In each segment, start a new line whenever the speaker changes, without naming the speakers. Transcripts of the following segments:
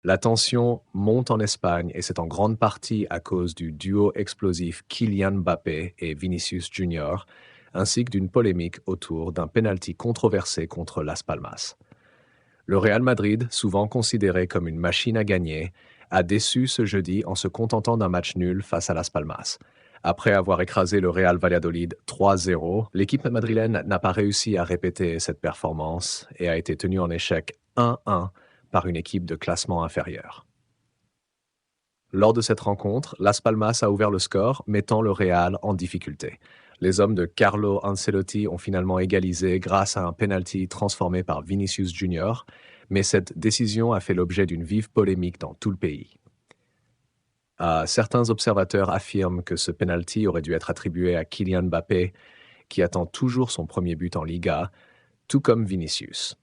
La tension monte en Espagne et c'est en grande partie à cause du duo explosif Kylian Mbappé et Vinicius Junior, ainsi que d'une polémique autour d'un penalty controversé contre Las Palmas. Le Real Madrid, souvent considéré comme une machine à gagner, a déçu ce jeudi en se contentant d'un match nul face à Las Palmas. Après avoir écrasé le Real Valladolid 3-0, l'équipe madrilène n'a pas réussi à répéter cette performance et a été tenue en échec 1-1 par une équipe de classement inférieur. Lors de cette rencontre, Las Palmas a ouvert le score, mettant le Real en difficulté. Les hommes de Carlo Ancelotti ont finalement égalisé grâce à un penalty transformé par Vinicius Junior, mais cette décision a fait l'objet d'une vive polémique dans tout le pays. Certains observateurs affirment que ce penalty aurait dû être attribué à Kylian Mbappé, qui attend toujours son premier but en Liga, tout comme Vinicius.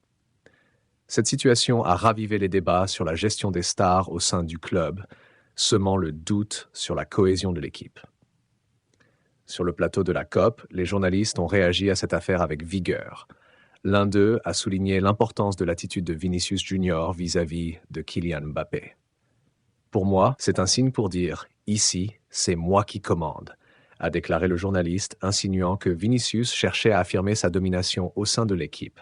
Cette situation a ravivé les débats sur la gestion des stars au sein du club, semant le doute sur la cohésion de l'équipe. Sur le plateau de la COP, les journalistes ont réagi à cette affaire avec vigueur. L'un d'eux a souligné l'importance de l'attitude de Vinicius Junior vis-à-vis de Kylian Mbappé. Pour moi, c'est un signe pour dire « ici, c'est moi qui commande », a déclaré le journaliste, insinuant que Vinicius cherchait à affirmer sa domination au sein de l'équipe.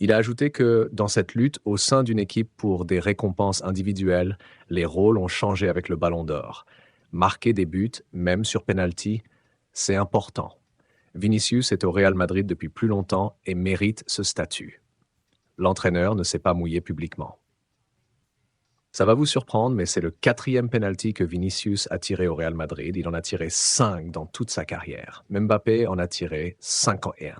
Il a ajouté que, dans cette lutte au sein d'une équipe pour des récompenses individuelles, les rôles ont changé avec le Ballon d'Or. Marquer des buts, même sur penalty, c'est important. Vinicius est au Real Madrid depuis plus longtemps et mérite ce statut. L'entraîneur ne s'est pas mouillé publiquement. Ça va vous surprendre, mais c'est le 4e penalty que Vinicius a tiré au Real Madrid. Il en a tiré 5 dans toute sa carrière. Mbappé en a tiré 51.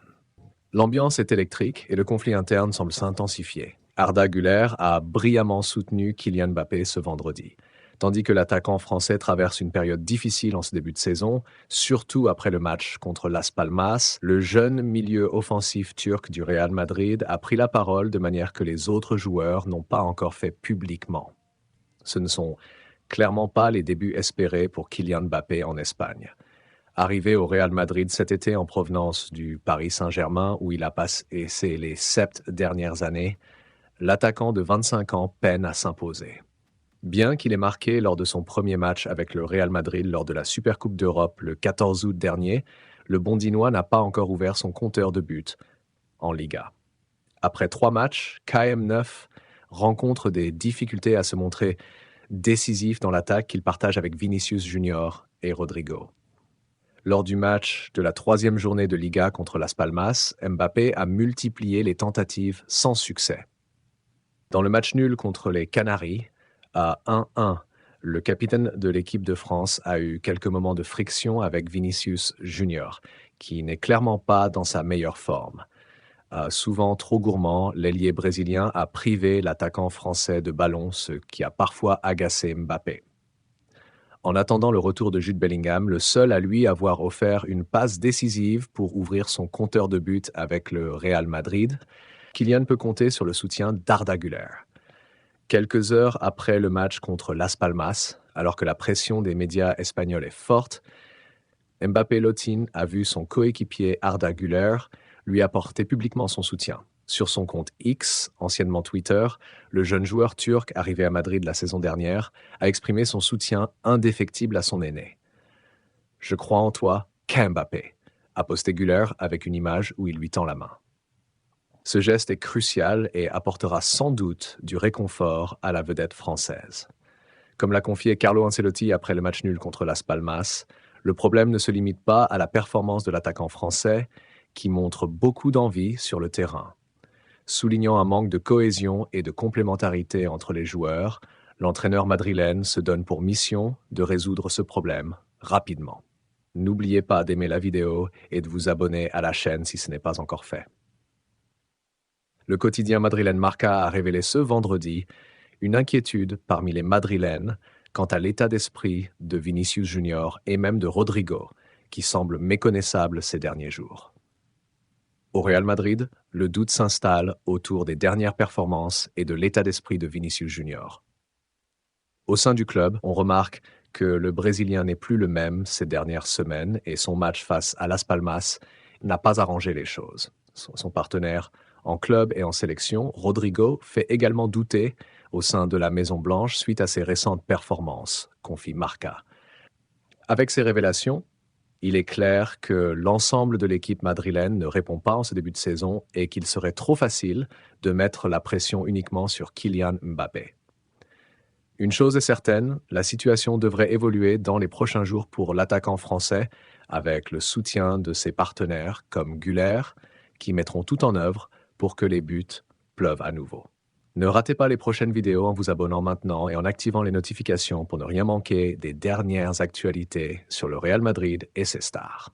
L'ambiance est électrique et le conflit interne semble s'intensifier. Arda Güler a brillamment soutenu Kylian Mbappé ce vendredi. Tandis que l'attaquant français traverse une période difficile en ce début de saison, surtout après le match contre Las Palmas, le jeune milieu offensif turc du Real Madrid a pris la parole de manière que les autres joueurs n'ont pas encore fait publiquement. Ce ne sont clairement pas les débuts espérés pour Kylian Mbappé en Espagne. Arrivé au Real Madrid cet été en provenance du Paris Saint-Germain où il a passé les 7 dernières années, l'attaquant de 25 ans peine à s'imposer. Bien qu'il ait marqué lors de son premier match avec le Real Madrid lors de la Supercoupe d'Europe le 14 août dernier, le Bondinois n'a pas encore ouvert son compteur de buts en Liga. Après 3 matchs, KM9 rencontre des difficultés à se montrer décisif dans l'attaque qu'il partage avec Vinicius Junior et Rodrigo. Lors du match de la 3e journée de Liga contre Las Palmas, Mbappé a multiplié les tentatives sans succès. Dans le match nul contre les Canaries, à 1-1, le capitaine de l'équipe de France a eu quelques moments de friction avec Vinicius Junior, qui n'est clairement pas dans sa meilleure forme. Souvent trop gourmand, l'ailier brésilien a privé l'attaquant français de ballon, ce qui a parfois agacé Mbappé. En attendant le retour de Jude Bellingham, le seul à lui avoir offert une passe décisive pour ouvrir son compteur de buts avec le Real Madrid, Kylian peut compter sur le soutien d'Arda Güler. Quelques heures après le match contre Las Palmas, alors que la pression des médias espagnols est forte, Mbappé Lotin a vu son coéquipier Arda Güler lui apporter publiquement son soutien. Sur son compte X, anciennement Twitter, le jeune joueur turc arrivé à Madrid la saison dernière a exprimé son soutien indéfectible à son aîné. « Je crois en toi, Mbappé », a posté Güler avec une image où il lui tend la main. Ce geste est crucial et apportera sans doute du réconfort à la vedette française. Comme l'a confié Carlo Ancelotti après le match nul contre Las Palmas, le problème ne se limite pas à la performance de l'attaquant français, qui montre beaucoup d'envie sur le terrain. Soulignant un manque de cohésion et de complémentarité entre les joueurs, l'entraîneur madrilène se donne pour mission de résoudre ce problème rapidement. N'oubliez pas d'aimer la vidéo et de vous abonner à la chaîne si ce n'est pas encore fait. Le quotidien madrilène Marca a révélé ce vendredi une inquiétude parmi les madrilènes quant à l'état d'esprit de Vinicius Junior et même de Rodrigo, qui semble méconnaissable ces derniers jours. Au Real Madrid, le doute s'installe autour des dernières performances et de l'état d'esprit de Vinicius Junior. Au sein du club, on remarque que le Brésilien n'est plus le même ces dernières semaines et son match face à Las Palmas n'a pas arrangé les choses. Son partenaire en club et en sélection, Rodrigo, fait également douter au sein de la Maison-Blanche suite à ses récentes performances, confie Marca. Avec ces révélations, il est clair que l'ensemble de l'équipe madrilène ne répond pas en ce début de saison et qu'il serait trop facile de mettre la pression uniquement sur Kylian Mbappé. Une chose est certaine, la situation devrait évoluer dans les prochains jours pour l'attaquant français avec le soutien de ses partenaires comme Güler qui mettront tout en œuvre pour que les buts pleuvent à nouveau. Ne ratez pas les prochaines vidéos en vous abonnant maintenant et en activant les notifications pour ne rien manquer des dernières actualités sur le Real Madrid et ses stars.